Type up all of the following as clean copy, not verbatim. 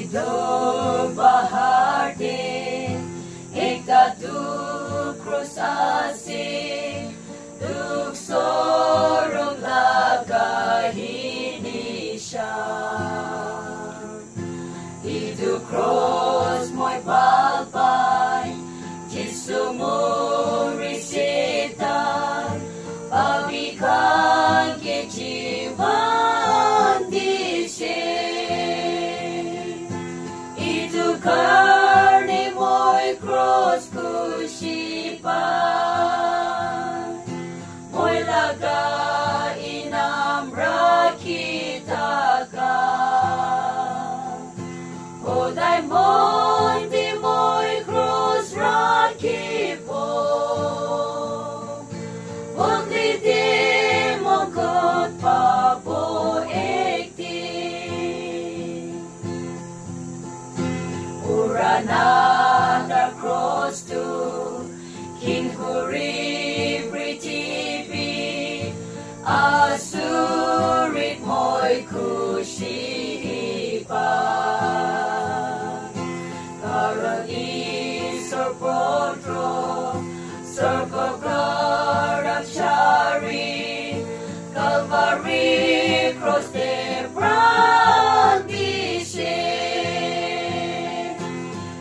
Idul baharte ekta tu krus asing duk sorong lagahini siya. Itu cross mo'y palpay Jesu mo resita pabikan ke jiwan disye. Itu karne mo'y cross kusipan mo'y laga inamra kita ka. Oday monti mo'y cross raki po Ogliti mo kot papo ekti Urana the cross to King Huri Britipi Asurit mo'y kusipan Karon isor potro Circle garab shari Calvary cross de brandishe.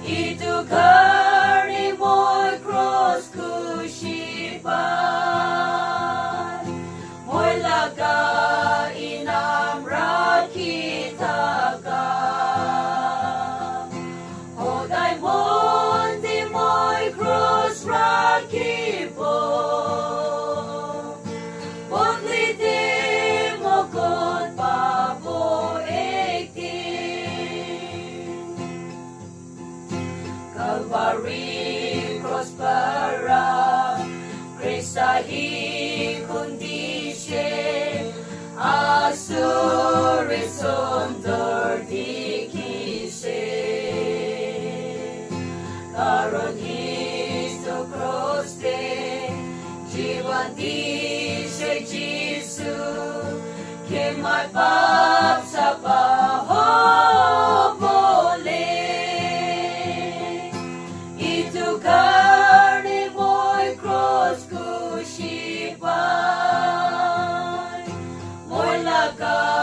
Itu karne mo'y cross kusipan mo'y laga inamra kita ka. Oday monti mo'y cross raki po Bongliti mo kot papo ekti Calvary cross para Kristahi kundisye Asurit sondor dikise Karon Kristo cross de jiwan disye Jesu Ke may pap sa pahobole. Itu karne mo'y cross kusipan mo'y laga